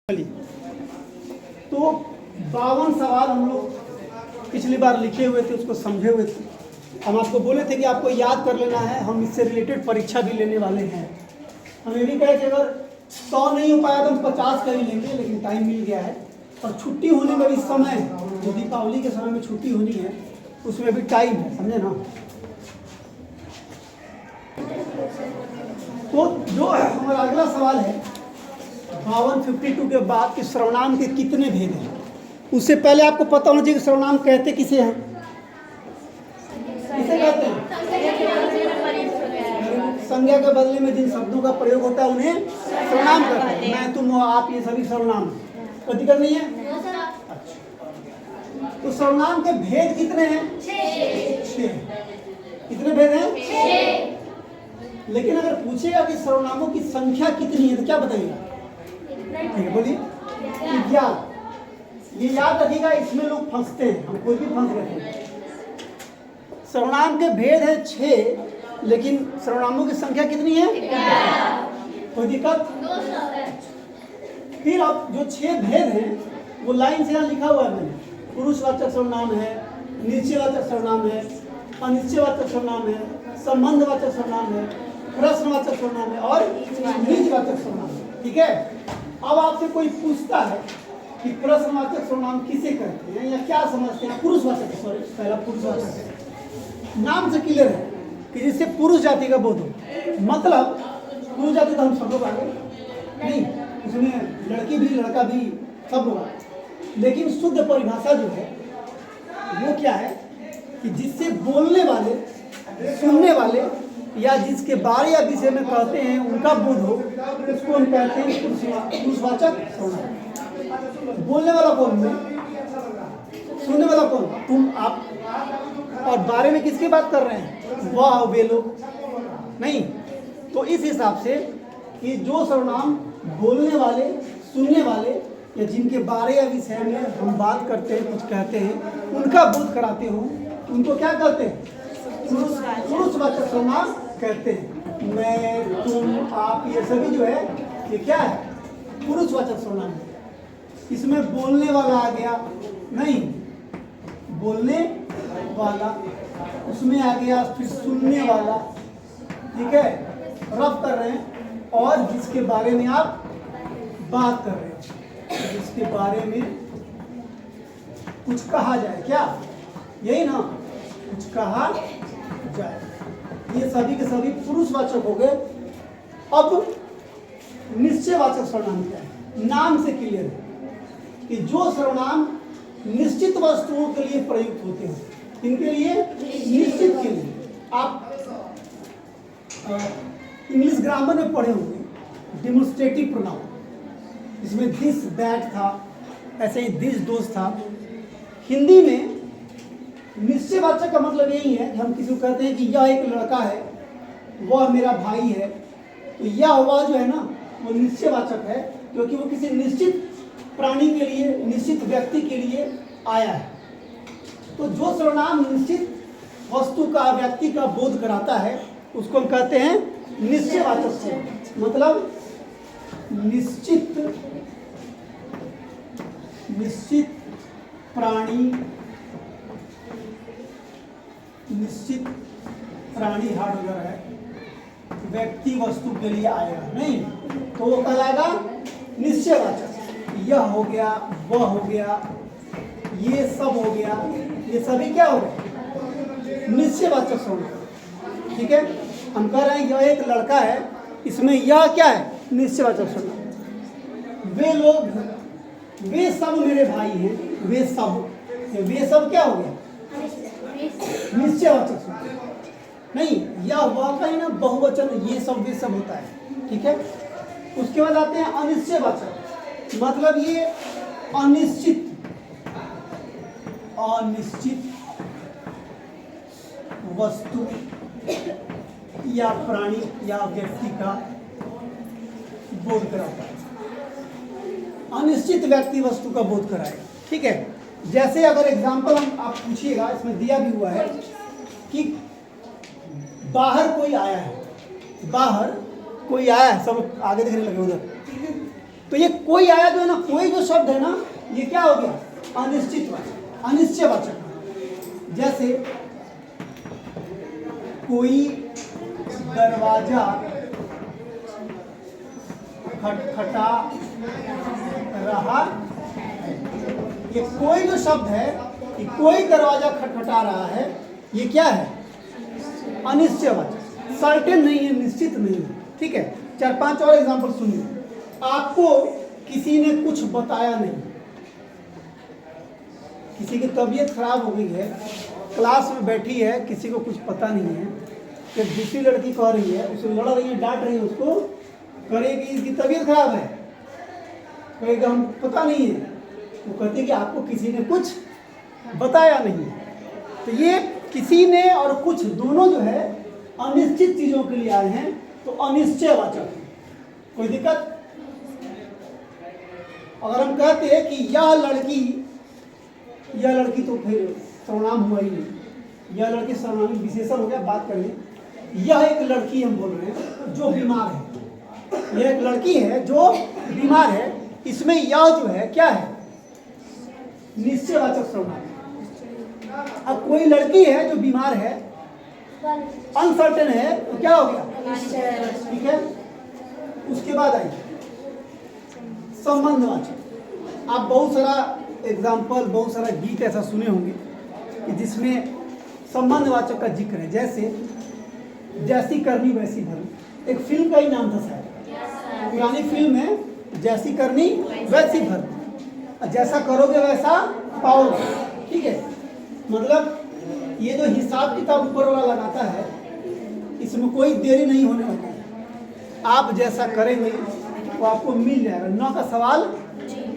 तो 52 सवाल हम लोग पिछली बार लिखे हुए थे, उसको समझे हुए थे। हम आपको बोले थे कि आपको याद कर लेना है, हम इससे रिलेटेड परीक्षा भी लेने वाले हैं। हम ये भी कहे कि अगर 100 नहीं हो पाया तो हम 50 का ही लेंगे, लेकिन टाइम मिल गया है। और छुट्टी होने में भी समय, जो दीपावली के समय में छुट्टी होनी है उसमें भी टाइम है, समझे ना। तो जो हमारा अगला सवाल है 52 के बाद कि सर्वनाम के कितने भेद हैं। उससे पहले आपको पता होना चाहिए कि सर्वनाम कहते किसे हैं। किसे कहते हैं? संज्ञा के बदले में जिन शब्दों का प्रयोग होता है उन्हें सर्वनाम कहते हैं। मैं, तुम, आप, ये सभी सर्वनाम। कोई दिक्कत नहीं है। अच्छा, तो सर्वनाम के भेद कितने हैं? 6। कितने भेद हैं? 6। लेकिन अगर पूछेगा कि सर्वनामों की संख्या कितनी है तो क्या बताइएगा? ठीक है, बोलिए। 11। ये याद रखिएगा, इसमें लोग फंसते हैं, हम कोई भी फंस रहे हैं। सर्वनाम के भेद है 6, लेकिन सर्वनामों की संख्या कितनी है? 11। कोई दिक्कत? फिर अब जो 6 भेद हैं वो लाइन से यहाँ लिखा हुआ है मैंने। पुरुषवाचक सर्वनाम है, निश्चयवाचक सर्वनाम है, अनिश्चयवाचक सर्वनाम है, संबंधवाचक सर्वनाम है, प्रश्नवाचक सर्वनाम है और निजवाचक सर्वनाम है। ठीक है। अब आपसे कोई पूछता है कि प्रश्नवाचक सर्वनाम किसे कहते हैं या क्या समझते हैं? पुरुषवाचक, सॉरी पहला पुरुषवाचक है। नाम से क्लियर है कि जिससे पुरुष जाति का बोध हो। मतलब पुरुष जाति तो हम सब लोग आ गए नहीं, उसमें लड़की भी लड़का भी सब लोग। लेकिन शुद्ध परिभाषा जो है वो क्या है कि जिससे बोलने वाले, सुनने वाले या जिसके बारे या विषय में कहते हैं उनका बोध हो, उसको हम कहते हैं पुरुषवाचक सर्वनाम। बोलने वाला कौन? मैं। सुनने वाला कौन? तुम, आप। और बारे में किसकी बात कर रहे हैं? वह, वे लोग नहीं। तो इस हिसाब से कि जो सर्वनाम बोलने वाले, सुनने वाले या जिनके बारे या विषय में हम बात करते हैं, कुछ कहते हैं, उनका बोध कराते हो, उनको क्या कहते हैं? पुरुषवाचक सर्वनाम कहते हैं। मैं, तुम, आप, ये सभी जो है ये क्या है? पुरुषवाचक सर्वनाम है। इसमें बोलने वाला आ गया नहीं, बोलने वाला, उसमें आ गया फिर सुनने वाला। ठीक है, रफ कर रहे हैं। और जिसके बारे में आप बात कर रहे हैं, जिसके बारे में कुछ कहा जाए, क्या यही ना, कुछ कहा जाए, ये सभी के सभी पुरुषवाचक हो गए। अब निश्चयवाचक सर्वनाम क्या है? नाम से क्लियर है कि जो सर्वनाम निश्चित वस्तुओं के लिए प्रयुक्त होते हैं। इनके लिए, निश्चित के लिए। आप इंग्लिश ग्रामर में पढ़े होंगे डेमोन्स्ट्रेटिव प्रोनाउन, इसमें दिस दैट था, ऐसे ही दिस दोस्त था। हिंदी में निश्चयवाचक का मतलब यही है कि हम किसी को कहते हैं कि यह एक लड़का है, वह मेरा भाई है, तो यह वह जो है ना वो निश्चयवाचक है, क्योंकि वो किसी निश्चित प्राणी के लिए, निश्चित व्यक्ति के लिए आया है। तो जो सर्वनाम निश्चित वस्तु का, व्यक्ति का बोध कराता है उसको हम कहते हैं निश्चयवाचक सर्वनाम। मतलब निश्चित प्राणी, निश्चित प्राणी हार्डवेयर है, व्यक्ति वस्तु के लिए आएगा नहीं, तो वो कहलाएगा निश्चयवाचक। यह हो गया, वह हो गया, ये सब हो गया, ये सभी क्या हो गए? निश्चयवाचक सर्वनाम। ठीक है, हम कह रहे हैं यह एक लड़का है, इसमें यह क्या है? निश्चयवाचक सर्वनाम। वे लोग, वे सब मेरे भाई हैं, वे सब क्या हो गया? निश्चयवाचक सर्वनाम। नहीं, यह वह का ही ना बहुवचन, ये सब वे सब होता है। ठीक है, उसके बाद आते हैं अनिश्चयवाचक। मतलब ये अनिश्चित वस्तु या प्राणी या व्यक्ति का बोध कराता है। अनिश्चित व्यक्ति वस्तु का बोध कराएगा। ठीक है, जैसे अगर एग्जाम्पल हम आप पूछिएगा, इसमें दिया भी हुआ है कि बाहर कोई आया है, बाहर कोई आया है, सब आगे देखने लगे उधर। तो ये कोई आया जो है ना, कोई जो शब्द है ना, ये क्या हो गया? अनिश्चित वाचक, अनिश्चयवाचक। जैसे कोई दरवाजा खटखटा रहा, ये कोई जो शब्द है, कि कोई दरवाजा खटखटा रहा है, ये क्या है? अनिश्चयवाचक, सर्टेन नहीं है, निश्चित नहीं है। ठीक है, 4-5 और एग्जांपल सुनिए। आपको किसी ने कुछ बताया नहीं, किसी की तबीयत खराब हो गई है, क्लास में बैठी है, किसी को कुछ पता नहीं है, कि दूसरी लड़की कह रही है, उससे लड़ रही है, डांट रही है उसको, करेगी इसकी तबीयत खराब है, कहेगा हम पता नहीं है, वो कहती है कि आपको किसी ने कुछ बताया नहीं। तो ये किसी ने और कुछ दोनों जो है अनिश्चित चीजों के लिए आए हैं, तो अनिश्चयवाचक है। कोई दिक्कत? अगर हम कहते हैं कि यह लड़की तो फिर सर्वनाम हुआ ही नहीं, यह लड़की सर्वनामी विशेषण हो गया। बात करें, यह एक लड़की हम बोल रहे हैं जो बीमार है, यह एक लड़की है जो बीमार है, इसमें यह जो है क्या है? निश्चयवाचक सर्वनाम। अब कोई लड़की है जो बीमार है, अनसर्टेन है, तो क्या हो गया? ठीक है। उसके बाद आइए संबंधवाचक। आप बहुत सारा एग्जाम्पल, बहुत सारा गीत ऐसा सुने होंगे कि जिसमें संबंधवाचक का जिक्र है। जैसे जैसी करनी वैसी भरनी, एक फिल्म का ही नाम था शायद, पुरानी फिल्म है, जैसी करनी वैसी भरनी, जैसा करोगे वैसा पाओगे। ठीक है, मतलब ये जो हिसाब किताब ऊपर वाला लगाता है, इसमें कोई देरी नहीं होने वाली है। आप जैसा करेंगे तो आपको मिल जाएगा, न का सवाल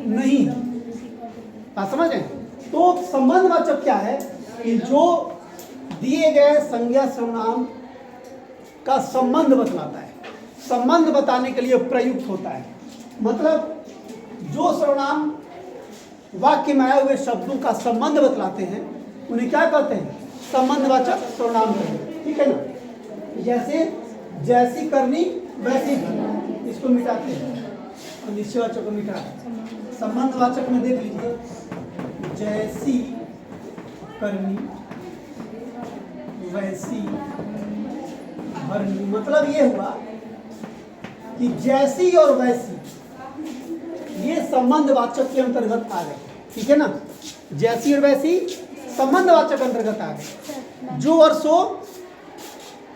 नहीं है। आप समझ रहे? तो संबंधवाचक क्या है? कि जो दिए गए संज्ञा सर्वनाम का संबंध बतलाता है, संबंध बताने के लिए प्रयुक्त होता है। मतलब जो सर्वनाम वाक्य में आए हुए शब्दों का संबंध बतलाते हैं, उन्हें क्या कहते हैं? संबंधवाचक सर्वनाम कहते हैं। ठीक है ना? जैसे जैसी करनी वैसी भरनी, इसको मिटाते हैं, निश्चयवाचक को मिटा। संबंधवाचक में देख लीजिए, जैसी करनी वैसी भरनी, मतलब ये हुआ कि जैसी और वैसी ये संबंधवाचक के अंतर्गत आ गए। ठीक है ना? जैसी और वैसी संबंधवाचक अंतर्गत आ गए। जो और सो,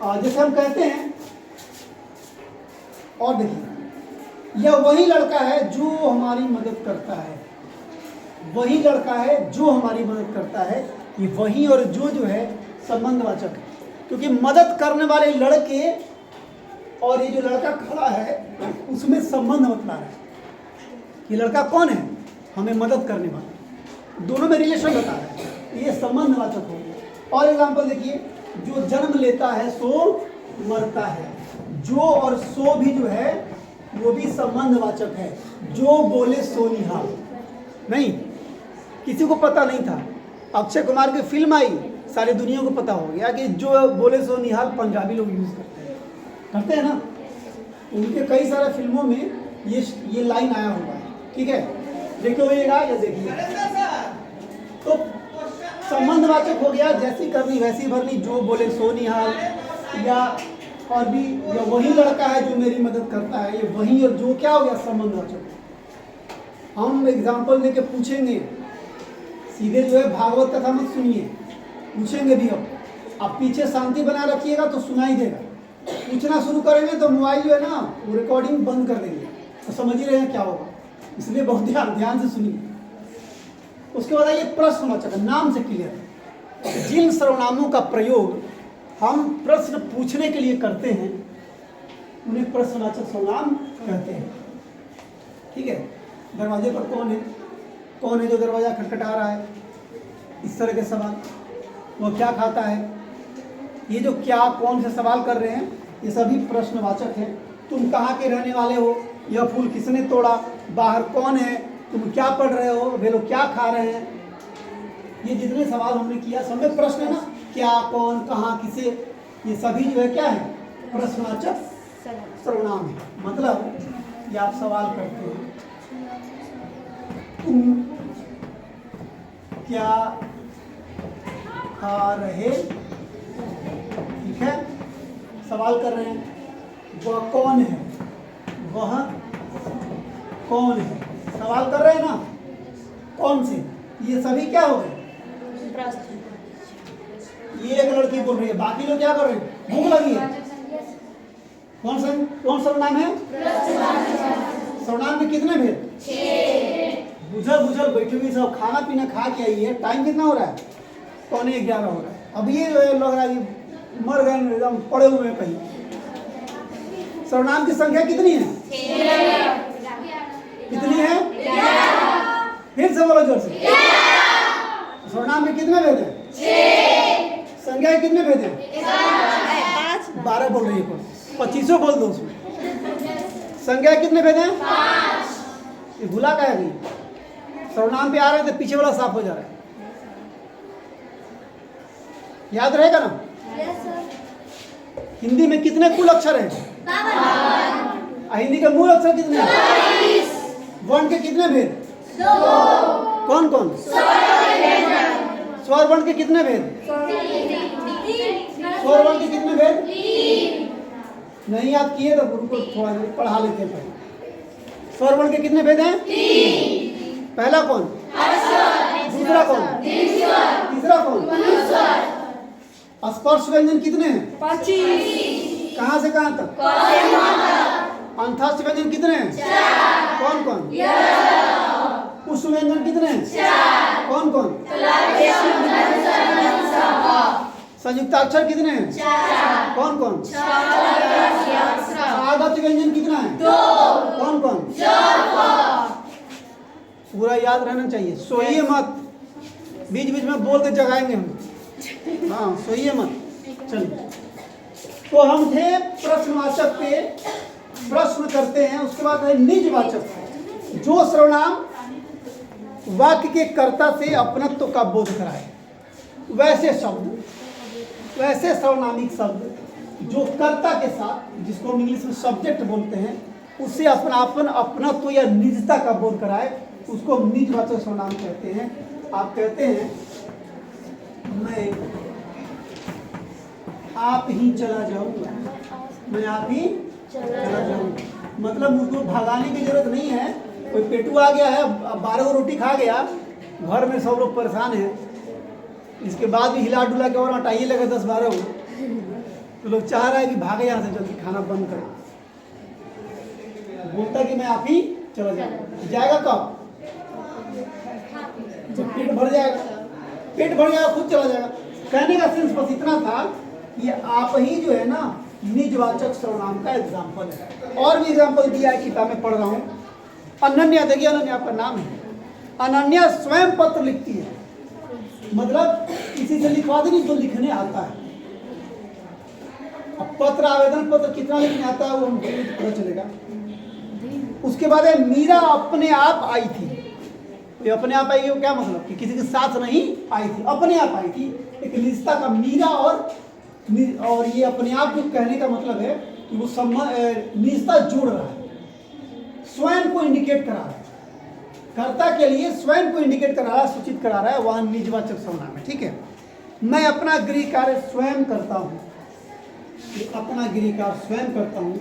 जैसे हम कहते हैं, और देखिए, यह वही लड़का है जो हमारी मदद करता है, वही लड़का है जो हमारी मदद करता है। ये वही और जो है संबंधवाचक है, क्योंकि मदद करने वाले लड़के और ये जो लड़का खड़ा है उसमें संबंध बतला रहा है। ये लड़का कौन है? हमें मदद करने वाला, दोनों में रिलेशन बता रहा है, ये संबंधवाचक हो गया। और एग्जाम्पल देखिए, जो जन्म लेता है सो मरता है, जो और सो भी जो है वो भी संबंधवाचक है। जो बोले सो निहाल, नहीं किसी को पता नहीं था, अक्षय कुमार की फिल्म आई, सारी दुनिया को पता हो गया कि जो बोले सो निहाल पंजाबी लोग यूज करते हैं ना। उनके कई सारे फिल्मों में ये लाइन आया हुआ है। ठीक है, देखिएगा या देखिए। तो संबंधवाचक हो गया, जैसी करनी वैसी भरनी, जो बोले सो निहाल, या और भी या वही लड़का है जो मेरी मदद करता है, ये वही और जो क्या हो गया? संबंधवाचक। हम एग्जाम्पल देके पूछेंगे, सीधे जो है भागवत कथा मत सुनिए, पूछेंगे भी। अब आप पीछे शांति बनाए रखिएगा तो सुनाई देगा, पूछना शुरू करेंगे तो मोबाइल जो है ना वो रिकॉर्डिंग बंद कर देंगे, तो समझ ही रहे हैं क्या होगा। इसलिए बहुत ध्यान से सुनिए। उसके बाद ये प्रश्नवाचक, नाम से क्लियर है। जिन सर्वनामों का प्रयोग हम प्रश्न पूछने के लिए करते हैं उन्हें प्रश्नवाचक सर्वनाम कहते हैं। ठीक है, दरवाजे पर कौन है जो दरवाजा खटखटा रहा है, इस तरह के सवाल। वो क्या खाता है, ये जो क्या कौन से सवाल कर रहे हैं ये सभी प्रश्नवाचक हैं। तुम कहाँ के रहने वाले हो, यह फूल किसने तोड़ा, बाहर कौन है, तुम क्या पढ़ रहे हो, वे लोग क्या खा रहे हैं। ये जितने सवाल हमने किया सब में प्रश्न है ना, क्या कौन कहाँ किसे, ये सभी जो है क्या है? प्रश्नवाचक सर्वनाम है। मतलब ये आप सवाल करते हैं तुम क्या खा रहे, ठीक है, सवाल कर रहे हैं वह कौन है, वह कौन है, सवाल कर रहे हैं ना, कौन से, ये सभी क्या हो गए, ये एक लड़की बोल रही है, बाकी लोग क्या कर रहे हैं, भूख लगी है, कौन सर्वनाम है, सर्वनाम में कितने भेद, 6। बुझल बैठे हुए सब खाना पीना खा के आई है, टाइम कितना हो रहा है, 11:15 हो रहा है, अब ये लग रहा है कि मर गए एकदम पड़े हुए हैं कहीं। सर्वनाम की संख्या कितनी है, 6। कितनी है, फिर से बोलो जोर से, सर्वनाम में कितने भेद है, 6। संख्या कितने भेद है, 12 बोल रही है, 25 बोल दो उसमें, संख्या कितने भेद हैं, 5। ये भूला क्या है, सर्वनाम पे आ रहे थे, पीछे वाला साफ हो जा रहा है, याद रहेगा ना। हिंदी में कितने कुल अक्षर हैं, हिंदी के मूल अक्षर कितने हैं, वर्ण के कितने भेद, 2। कौन कौन, स्वर वर्ण के कितने भेद, स्वर वर्ण के कितने भेद, 3। नहीं याद किए तो गुरु को थोड़ा पढ़ा लेते हैं पहले। स्वर वर्ण के कितने भेद हैं, 3। पहला कौन, दूसरा कौन, तीसरा कौन, स्पर्श व्यंजन कितने हैं, 25। कहाँ से कहाँ तक, अंतस्थ व्यंजन कितने हैं, 4। कौन कौन, पुष्प व्यंजन कितने हैं, 4। कौन कौन, संयुक्ताक्षर कितने हैं, 4। कौन कौन, आगत व्यंजन कितना है, 2। कौन कौन, पूरा याद रहना चाहिए, सोइए मत, बीच बीच में बोल के जगाएंगे हम, हाँ सोइए मत। चलिए, तो हम थे प्रश्नवाचक पे, प्रश्न करते हैं, उसके बाद है निजवाचक, जो सर्वनाम वाक्य के कर्ता से अपनत्व का बोध कराए, वैसे शब्द, वैसे सर्वनामिक शब्द जो कर्ता के साथ, जिसको हम इंग्लिश में सब्जेक्ट बोलते हैं, उससे अपनापन, अपनत्व या निजता का बोध कराए, उसको हम निजवाचक सर्वनाम कहते हैं। आप कहते हैं मैं आप ही चला जाऊंगा, मैं आप ही चला जाऊंगा, मतलब मुझको भगाने की जरूरत नहीं है, कोई पेटू आ गया है, 12 रोटी खा गया, घर में सब लोग परेशान हैं, इसके बाद भी हिला डुला के और हटाइए लगा 10-12 को, तो लोग चाह रहा है कि भागे यहाँ से, जल्दी खाना बंद करें, बोलता कि मैं आप ही चला जाऊंगा। जाएगा कब, जब पेट भर जाएगा, पेट भर जाएगा खुद चला जाएगा। कहने का सेंस बस इतना था, ये आप ही जो है ना निजवाचक सर्वनाम का एग्जाम्पल है। और भी एग्जाम्पल दिया है, किताब में पढ़ रहा हूँ। अनन्या, देखिए अनन्या आपका नाम है, अनन्या स्वयं पत्र लिखती है, मतलब किसी से लिखवा देनी जो लिखने आता है। अब पत्र, आवेदन पत्र कितना लिखने आता है वो हमको पता चलेगा। उसके बाद है मीरा अपने आप आई थी। ये अपने आप आई हो क्या मतलब, कि किसी के साथ नहीं आई थी, अपने आप आई थी। एक निजता का मीरा और ये अपने आप जो कहने का मतलब है कि वो निजता जोड़ रहा है, स्वयं को इंडिकेट करा रहा है, कर्ता के लिए स्वयं को इंडिकेट करा रहा है, सूचित करा रहा है, वह निजवाचक सर्वनाम है। ठीक है, मैं अपना गृह कार्य स्वयं करता हूँ, अपना गृह कार्य स्वयं करता हूँ,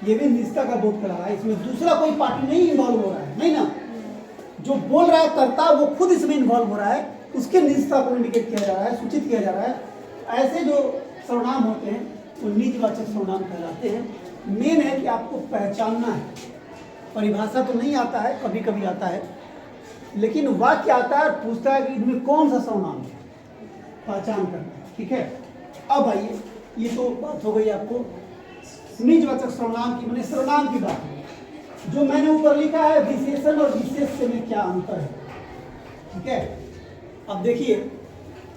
ये भी निजता का बोध करा रहा है। इसमें दूसरा कोई पार्टी नहीं इन्वॉल्व हो रहा है, नहीं ना, जो बोल रहा है कर्ता वो खुद इसमें इन्वॉल्व हो रहा है, उसके निजता को इंडिकेट किया जा रहा है, सूचित किया जा रहा है। ऐसे जो सर्वनाम होते हैं वो निजवाचक सर्वनाम कहलाते हैं। मेन है कि आपको पहचानना है, परिभाषा तो नहीं आता है, कभी कभी आता है, लेकिन वाक्य आता है और पूछता है कि इनमें कौन सा सर्वनाम है, पहचान करना है। ठीक है, अब आइए, ये तो बात हो गई आपको निजवाचक सर्वनाम की, मैंने सर्वनाम की बात है। जो मैंने ऊपर लिखा है विशेषण और विशेष्य में क्या अंतर है। ठीक है, अब देखिए,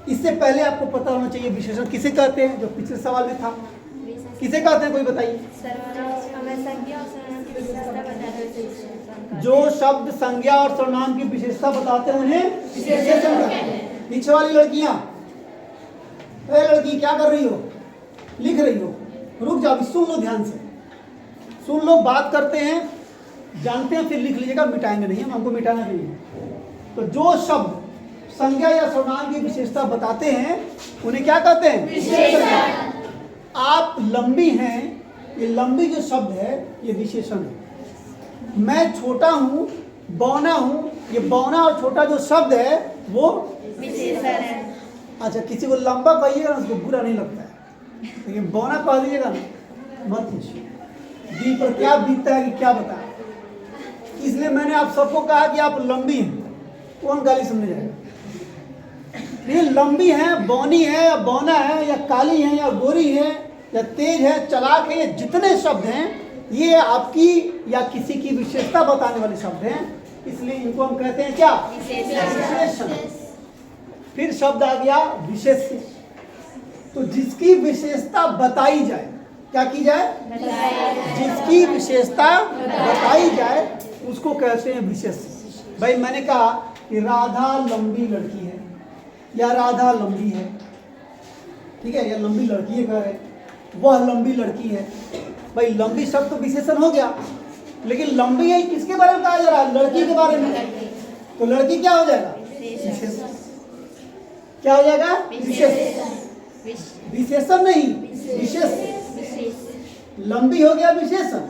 इससे पहले आपको पता होना चाहिए विशेषण किसे कहते हैं, जो पिछले सवाल में था, किसे कहते हैं, कोई बताइए। जो शब्द संज्ञा और सर्वनाम की विशेषता बताते हैं उन्हें विशेषण कहते हैं। पीछे वाली लड़कियां, लड़की क्या कर रही हो, लिख रही हो, रुक जाओ, सुन लो ध्यान से, सुन लो। बात करते हैं जानते हैं फिर लिख लीजिएगा, मिटाएंगे नहीं, हमको मिटाना नहीं है। तो जो शब्द संज्ञा या सर्वनाम की विशेषता बताते हैं उन्हें क्या कहते हैं? विशेषण। आप लंबी हैं, ये लंबी जो शब्द है ये विशेषण है। मैं छोटा हूँ, बौना हूँ, ये बौना और छोटा जो शब्द है वो विशेषण है। अच्छा, किसी को लंबा कहिएगा ना उसको बुरा नहीं लगता है, लेकिन बौना कह दीजिएगा ना मत पूछिए, दिल पर क्या बीतता है कि क्या बताएं। इसलिए मैंने आप सबको कहा कि आप लंबी हैं, कौन गाली सुनने जाएगा? ये लंबी है, बौनी है या बौना है या काली है या गोरी है या तेज है, चलाक है, ये जितने शब्द हैं ये आपकी या किसी की विशेषता बताने वाले शब्द हैं, इसलिए इनको हम कहते हैं क्या? विशेषण। फिर शब्द आ गया विशेष्य। तो जिसकी विशेषता बताई जाए, क्या की जाए? जिसकी विशेषता बताई जाए उसको कहते हैं विशेष्य। भाई मैंने कहा कि राधा लंबी लड़की है या राधा लंबी है, ठीक है, या लंबी लड़की है, कह रहे वह लंबी लड़की है। भाई लंबी शब्द तो विशेषण हो गया, लेकिन लंबी है किसके बारे में कहा जा रहा है? लड़की के बारे में। तो लड़की क्या हो जाएगा? विशेषण। क्या हो जाएगा? विशेषण। विशेषण नहीं, विशेषण। लंबी हो गया विशेषण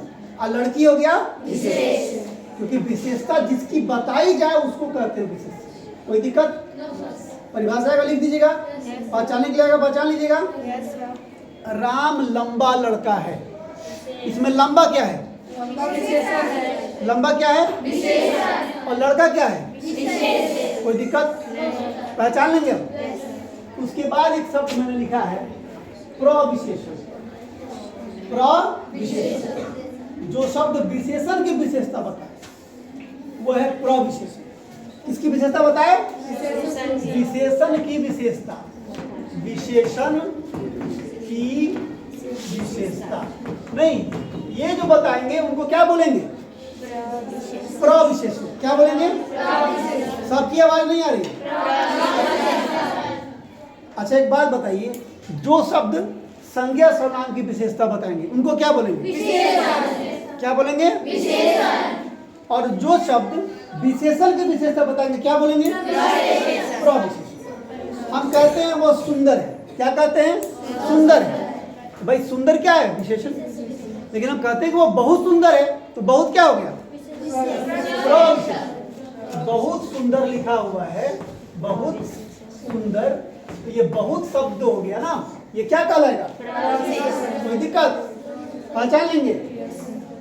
और लड़की हो गया विशेषण, क्योंकि विशेषता जिसकी बताई जाए उसको कहते हैं विशेषण। कोई दिक्कत? परिभाषा का लिख दीजिएगा, पहचानने के लिए पहचान लीजिएगा। राम लंबा लड़का है, इसमें लंबा क्या है? लंबा क्या है? विशेषण। और लड़का क्या है? विशेषण। कोई दिक्कत? पहचान लेंगे हम। उसके बाद एक शब्द मैंने लिखा है प्रविशेषण। प्रविशेषण, जो शब्द विशेषण की विशेषता बताए वो है प्रविशेषण। किसकी विशेषता बताए? विशेषण की विशेषता। विशेषण की विशेषता नहीं, ये जो बताएंगे उनको क्या बोलेंगे? प्रविशेषण। क्या बोलेंगे? सबकी आवाज नहीं आ रही? अच्छा एक बात बताइए, जो शब्द संज्ञा सर्वनाम की विशेषता बताएंगे उनको क्या बोलेंगे? विशेषण। क्या बोलेंगे? विशेषण। और जो शब्द विशेषण की विशेषता बताएंगे क्या बोलेंगे? प्रविशेषण। हम कहते हैं वो सुंदर है, क्या कहते हैं? सुंदर है। भाई सुंदर क्या है? विशेषण। लेकिन हम कहते हैं कि वो बहुत सुंदर है, तो बहुत क्या हो गया? प्रविशेषण। बहुत सुंदर लिखा हुआ है, बहुत सुंदर, तो ये बहुत शब्द हो गया ना, ये क्या कहलाएगा? कोई दिक्कत? पहचान लेंगे।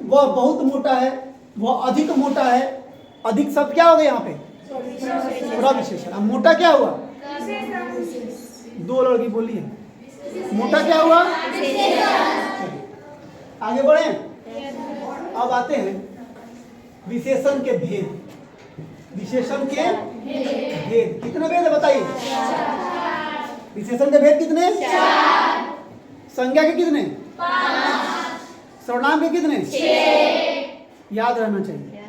वह बहुत मोटा है, वह अधिक मोटा है, अधिक शब्द क्या हो गया यहाँ पे? प्रविशेषण। अब मोटा क्या हुआ? दो लड़की बोली है, मोटा क्या हुआ? आगे बढ़े। अब आते हैं विशेषण के भेद। विशेषण के भेद कितने भेद है बताइए? विशेषण के भेद कितने? संज्ञा के कितने? सर्वनाम के कितने? याद रहना चाहिए।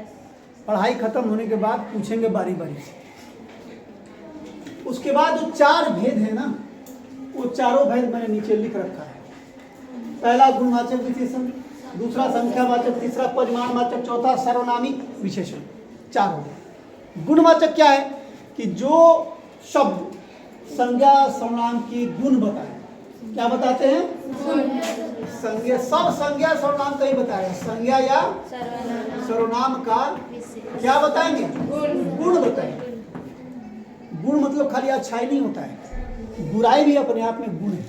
पढ़ाई खत्म होने के बाद पूछेंगे बारी बारी से। उसके बाद जो चार भेद है ना, वो चारों भेद मैंने नीचे लिख रखा है। पहला गुणवाचक विशेषण, दूसरा संख्यावाचक, तीसरा परिमाणवाचक, चौथा सर्वनामिक विशेषण। चारों। गुणवाचक क्या है? कि जो शब्द संज्ञा सर्वनाम की गुण बताए। क्या बताते हैं? संज्ञा। सब संज्ञा सर्वनाम का ही बताएगा। संज्ञा या सर्वनाम का क्या बताएंगे? गुण बताएंगे। गुण मतलब खाली अच्छाई नहीं होता है, बुराई भी अपने आप में गुण है।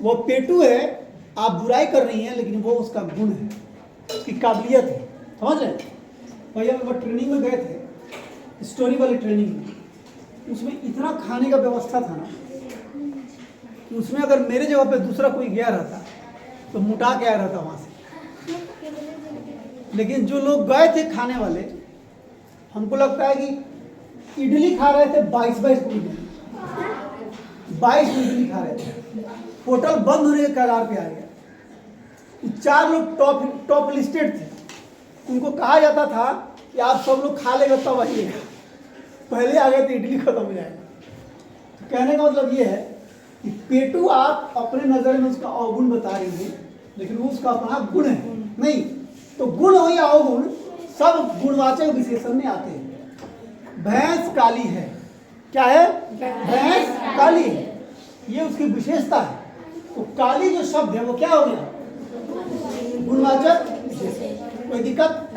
वो पेटू है, आप बुराई कर रही हैं, लेकिन वो उसका गुण है, उसकी काबिलियत है। समझ रहे? भैया वो ट्रेनिंग में गए थे, स्टोरी वाली ट्रेनिंग में, उसमें इतना खाने का व्यवस्था था ना कि उसमें अगर मेरे जगह पे दूसरा कोई गया रहता तो मुटा के आया रहता वहाँ से। लेकिन जो लोग गए थे खाने वाले, हमको लगता है कि इडली खा रहे थे 22-22 इडली, 22 इडली खा रहे थे। होटल बंद होने के कगार पे आ गया। चार लोग टॉप लिस्टेड थे, उनको कहा जाता था कि आप सब लोग खा लेगा तब आइएगा, पहले आ गए तो इडली खत्म हो जाएगा। तो कहने का मतलब ये है कि पेटू आप अपने नज़र में उसका अवगुण बता रही हैं, लेकिन वो उसका अपना गुण है नहीं। तो गुण हो या अवगुण, सब गुणवाचक विशेषण में आते हैं। भैंस काली है, क्या है? भैंस काली है, ये उसकी विशेषता है। तो काली जो शब्द है वो क्या हो गया? गुणवाचक विशेषण। कोई दिक्कत?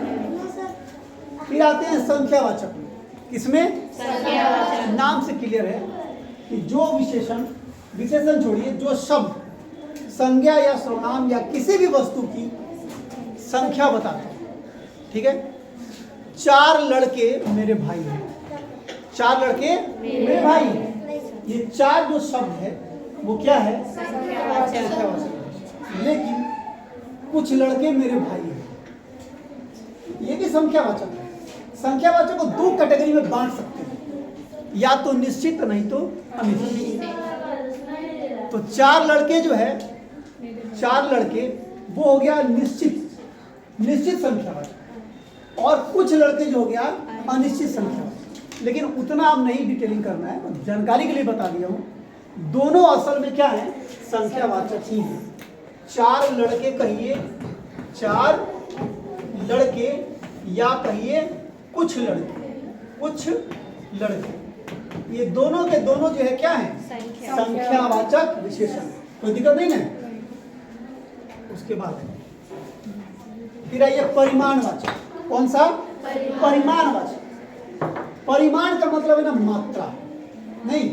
फिर आते हैं संख्यावाचक में। किसमें? संख्यावाचक। नाम से क्लियर है कि जो विशेषण छोड़िए, जो शब्द संज्ञा या सर्वनाम या किसी भी वस्तु की संख्या बताते हैं। ठीक है? 4 लड़के मेरे भाई हैं, 4 लड़के मेरे भाई हैं। ये 4 जो शब्द है वो क्या है? संख्यावाचक। लेकिन कुछ लड़के मेरे भाई हैं, ये भी संख्यावाचक है। संख्यावाचक को 2 कैटेगरी में बांट सकते हैं, या तो निश्चित नहीं तो अनिश्चित। तो 4 लड़के जो है, 4 लड़के वो हो गया निश्चित संख्यावाचक, और कुछ लड़के जो हो गया अनिश्चित संख्यावाचक। लेकिन उतना अब नहीं डिटेलिंग करना है, जानकारी के लिए बता दिया हूँ। दोनों असल में क्या है? संख्यावाचक ही है। 4 लड़के कहिए, 4 लड़के, या कहिए कुछ लड़के, ये दोनों के दोनों जो है क्या है? संख्यावाचक विशेषण। कोई दिक्कत नहीं ना? उसके बाद फिर आइए परिमाणवाचक। कौन सा? परिमाणवाचक। परिमाण का मतलब है ना मात्रा, नहीं,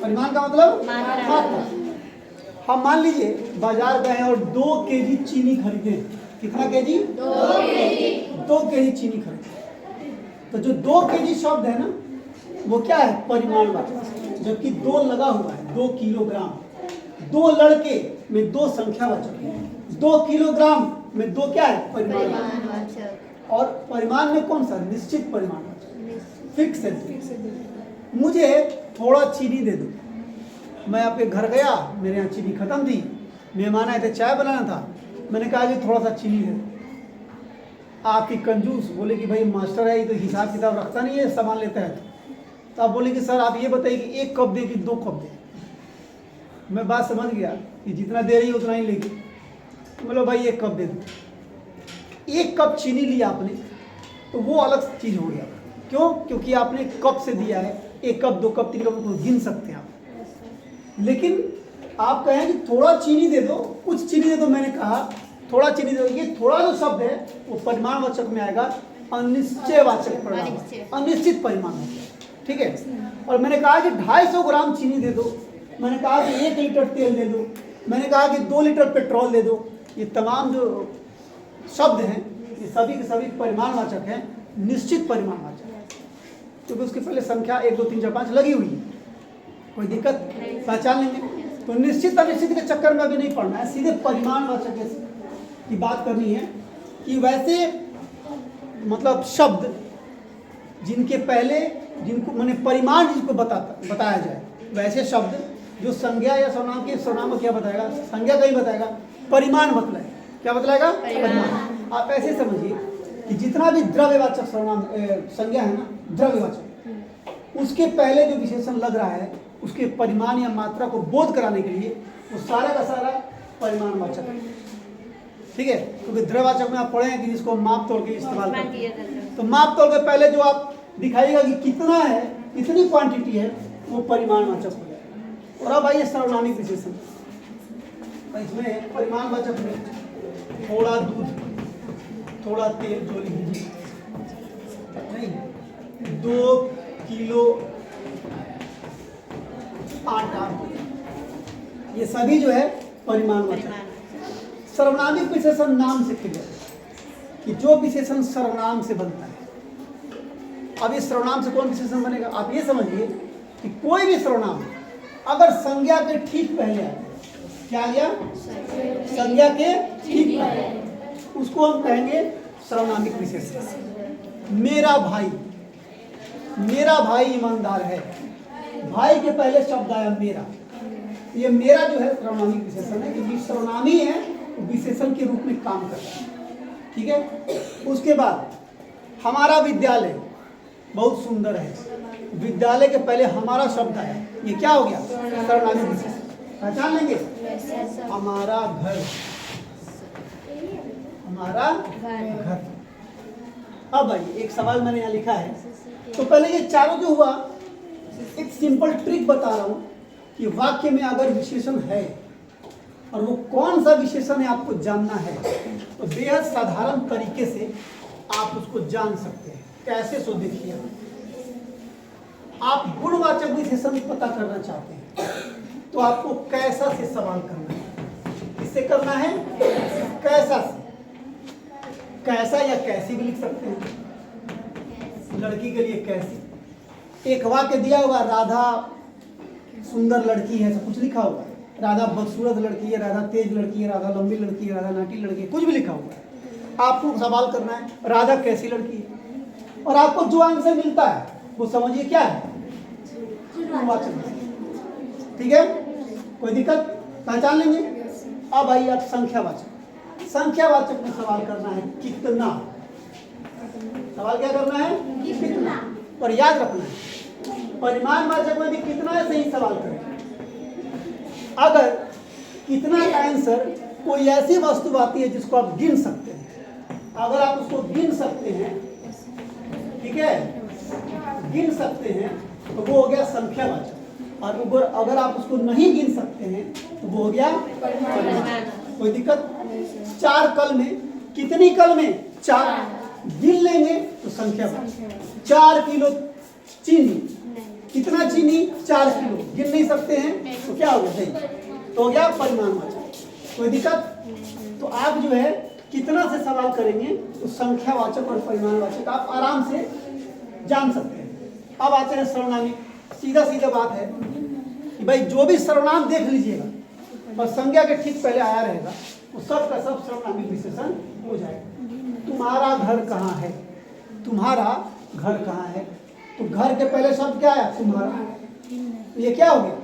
परिमाण का मतलब मात्रा। हम मान लीजिए बाजार गए और 2 केजी चीनी खरीदे। कितना केजी? 2 केजी चीनी खरीदे। तो जो 2 केजी शब्द है ना वो क्या है? परिमाणवाचक। जबकि 2 लगा हुआ है, 2 किलोग्राम। 2 लड़के में 2 संख्यावाचक है, 2 किलोग्राम में 2 क्या है? परिमाणवाचक। और परिमाण में कौन सा? निश्चित परिमाणवाचक, फिक्स है। मुझे थोड़ा चीनी दे दो। मैं आपके घर गया, मेरे यहाँ चीनी खत्म थी, मेहमान आए थे, चाय बनाना था, मैंने कहा जी थोड़ा सा चीनी दे दो। आपकी कंजूस बोले कि भाई मास्टर है, ये तो हिसाब किताब रखता नहीं है, सामान लेता है। तो आप बोले कि सर आप ये बताइए कि 1 कप दे कि 2 कप दे। मैं बात समझ गया कि जितना दे रही है उतना ही लेगी। बोलो भाई 1 कप दे दो। 1 कप चीनी लिया आपने, तो वो अलग चीज़ हो गया। क्यों? क्योंकि आपने कप से दिया है। 1 कप 2 कप 3 कप को गिन सकते हैं आप। लेकिन आप कहें कि थोड़ा चीनी दे दो, कुछ चीनी दे दो, मैंने कहा थोड़ा चीनी दे दो, ये थोड़ा जो शब्द है वो परिमाणवाचक में आएगा, अनिश्चयवाचक परिमाण, अनिश्चित परिमाण। ठीक है? और मैंने कहा कि 250 ग्राम चीनी दे दो, मैंने कहा कि 1 लीटर तेल दे दो, मैंने कहा कि 2 लीटर पेट्रोल दे दो। ये तमाम जो शब्द हैं ये सभी के सभी परिमाणवाचक हैं, निश्चित परिमाणवाचक, क्योंकि उसके पहले संख्या 1 2 3 4 5 लगी हुई है। कोई दिक्कत? पहचान लेंगे। तो निश्चित अनिश्चित के चक्कर में अभी नहीं पड़ना है, सीधे परिमाणवाचक की बात करनी है कि वैसे मतलब शब्द जिनके पहले, जिनको मैंने परिमाण जिसको बताया जाए, वैसे शब्द जो संज्ञा या सर्वनाम के, सर्वनाम को क्या बताएगा? संज्ञा का ही बताएगा, परिमाण बतलाएगा। क्या बतलाएगा? परिमाण। आप ऐसे समझिए कि जितना भी द्रव्यवाचक सर्वनाम संज्ञा है ना, द्रव्यवाचक, उसके पहले जो विशेषण लग रहा है उसके परिमाण या मात्रा को बोध कराने के लिए वो सारा का सारा परिमाणवाचक है। ठीक है? क्योंकि द्रव्यवाचक में आप पढ़े हैं कि जिसको माप तोल के इस्तेमाल करते हैं, तो माप तोल के पहले जो आप दिखाइएगा कि कितना है, कितनी क्वांटिटी है, वो परिमाणवाचक हो जाएगा। और अब आइए सर्वनामिक विशेषण। इसमें परिमाणवाचक में थोड़ा दूध, थोड़ा तेल जो लिख लीजिए, नहीं 2 किलो आटा, ये सभी जो है परिमाणवाचक। सर्वनामिक विशेषण नाम से क्लियर कि जो विशेषण सर्वनाम से बनता है। अब इस सर्वनाम से कौन विशेषण बनेगा? आप ये समझिए कि कोई भी सर्वनाम अगर संज्ञा के ठीक पहले आए, क्या आ गया? संज्ञा के ठीक पहले, उसको हम कहेंगे सर्वनामिक विशेषण। मेरा भाई, मेरा भाई ईमानदार है, भाई के पहले शब्द आया मेरा, ये मेरा जो है सर्वनामिक विशेषण है, क्योंकि सर्वनामी है विशेषण के रूप में काम करता है। ठीक है? उसके बाद हमारा विद्यालय बहुत सुंदर है, विद्यालय के पहले हमारा शब्द आया, ये क्या हो गया? सर्वनामिक विशेषण। पहचान लेंगे? हमारा घर, हमारा घर। अब आइए एक सवाल मैंने यहाँ लिखा है, तो पहले ये चारों जो हुआ एक सिंपल ट्रिक बता रहा हूँ कि वाक्य में अगर विशेषण है और वो कौन सा विशेषण है आपको जानना है, तो बेहद साधारण तरीके से आप उसको जान सकते हैं। कैसे? सो देखिए, आप गुणवाचक विशेषण पता करना चाहते हैं तो आपको कैसा से सवाल करना है। किससे करना है? कैसा से। कैसा या कैसी भी लिख सकते हैं। लड़की के लिए कैसी। एक वाक्य दिया हुआ, राधा सुंदर लड़की है, सब कुछ लिखा हुआ है। राधा बदसूरत लड़की है, राधा तेज लड़की है, राधा लंबी लड़की है, राधा नाटी लड़की है, कुछ भी लिखा हुआ है। आपको सवाल करना है राधा कैसी लड़की है, और आपको जो आंसर मिलता है वो समझिए क्या है, ठीक है। कोई दिक्कत? पहचान लेंगे। अब आइए आप संख्यावाचक। संख्यावाचक में सवाल करना है कितना। सवाल क्या करना है? कितना। और याद रखना है परिमाणवाचक में भी कितना से ही सवाल करें। अगर कितना का आंसर कोई ऐसी वस्तु आती है जिसको आप गिन सकते हैं, अगर आप उसको गिन सकते हैं, ठीक है, गिन सकते हैं तो वो हो गया संख्यावाचक। और अगर आप उसको नहीं गिन सकते हैं तो वो हो गया परिमाणवाचक। कोई दिक्कत? 4 कल में, कितनी कल में? 4। गिन लेंगे तो संख्यावाचक। 4 किलो चीनी, कितना चीनी? 4 किलो। गिन नहीं सकते हैं तो क्या हो गया? दही। तो हो गया परिमाणवाचक। कोई दिक्कत? तो आप जो है कितना से सवाल करेंगे तो संख्यावाचक और परिमाणवाचक आप आराम से जान सकते हैं। अब आते हैं सर्वनामी। सीधा सीधा बात है कि भाई जो भी सर्वनाम देख लीजिएगा और संज्ञा के ठीक पहले आया रहेगा वो सब का सब सर्वनामी विशेषण हो जाएगा। तुम्हारा घर कहाँ है? तुम्हारा घर कहाँ है? तो घर के पहले शब्द क्या आया? तुम्हारा। ये क्या हो गया?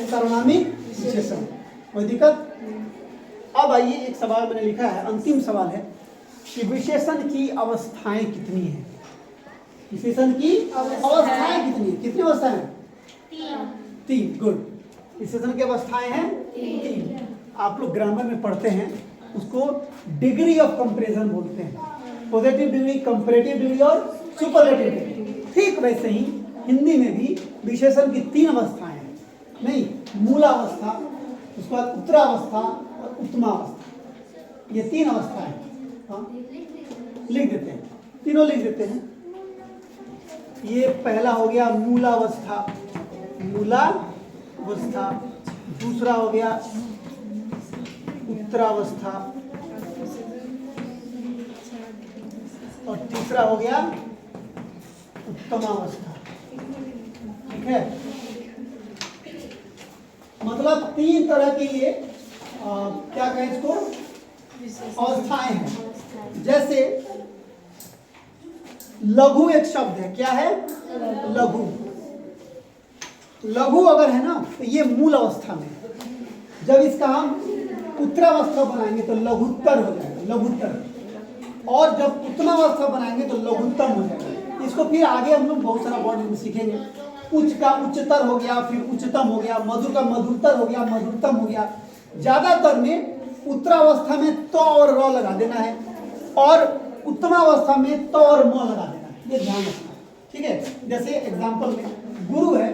सर्वनामी विशेषण। कोई दिक्कत? अब आइए एक सवाल मैंने लिखा है, अंतिम सवाल है कि विशेषण की अवस्थाएं कितनी है। विशेषण की अवस्थाएं कितनी है? कितनी अवस्थाएं? 3। गुड। विशेषण की अवस्थाएं हैं 3। आप लोग ग्रामर में पढ़ते हैं, उसको डिग्री ऑफ कंपैरिजन बोलते हैं। पॉजिटिव डिग्री, कंपैरेटिव डिग्री और सुपरलेटिव डिग्री। ठीक वैसे ही हिंदी में भी विशेषण की 3 अवस्थाएं हैं। नहीं, मूलावस्था, उसके बाद उत्तरावस्था और उत्तमावस्था। ये 3 अवस्थाएं। हाँ, लिख देते हैं, तीनों लिख देते हैं। ये पहला हो गया मूलावस्था, मूलावस्था। दूसरा हो गया उत्तरावस्था और तीसरा हो गया उत्तमावस्था। ठीक है, मतलब 3 तरह की ये क्या कहें इसको, अवस्थाएं हैं। जैसे लघु एक शब्द है, क्या है? लघु। लघु अगर है ना तो ये मूल अवस्था में। जब इसका हम उत्तरावस्था बनाएंगे तो लघुत्तर हो जाएगा, लघुत्तर। और जब उत्तमावस्था बनाएंगे तो लघुत्तम हो जाएगा। इसको फिर आगे हम लोग बहुत सारा वर्ड में सीखेंगे। उच्च का उच्चतर हो गया, फिर उच्चतम हो गया, मधुर का मधुरतर हो गया, मधुरतम हो गया। ज्यादातर में उत्तरावस्था में तो और र लगा देना है और उत्तमावस्था में तो और म लगा देना है, ये ध्यान रखना है। ठीक है, जैसे एग्जांपल में गुरु है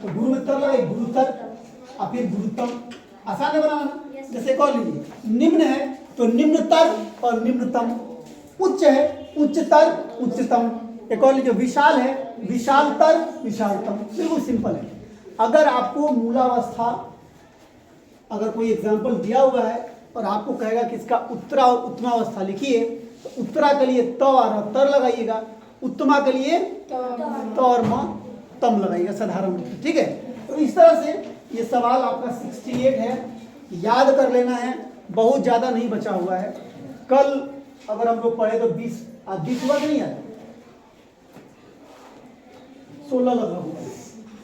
तो गुरु में तर लगे, गुरुतर और फिर गुरुतम। आसान है बनाना। जैसे एक और लीजिए, निम्न है तो निम्नतर और निम्नतम। उच्च है, उच्चतर, उच्चतम। एक और लीजिए, विशाल है, विशालतर, विशालतम। बिल्कुल सिंपल है। अगर आपको मूलावस्था, अगर कोई एग्जाम्पल दिया हुआ है और आपको कहेगा कि इसका उत्तरा और उत्तमावस्था लिखिए, तो उत्तरा के लिए त और तर लगाइएगा, उत्तमा के लिए त और म तम लगाइएगा साधारण रूप से। ठीक है, तो इस तरह से ये सवाल आपका 68 है, याद कर लेना है। बहुत ज़्यादा नहीं बचा हुआ है। कल अगर हम लोग पढ़े तो 20 आज 20 हुआ नहीं है, 16 लगा हुआ है,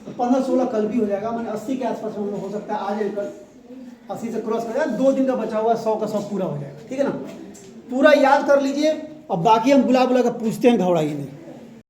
तो 15-16 कल भी हो जाएगा। मैंने 80 के आसपास हम लोग हो सकता है आ जाए कल, 80 से क्रॉस कर जाएगा। 2 दिन का बचा हुआ, 100 का 100 पूरा हो जाएगा। ठीक है ना, पूरा याद कर लीजिए। अब बाकी हम बुला बुला कर पूछते हैं, घबराइए नहीं।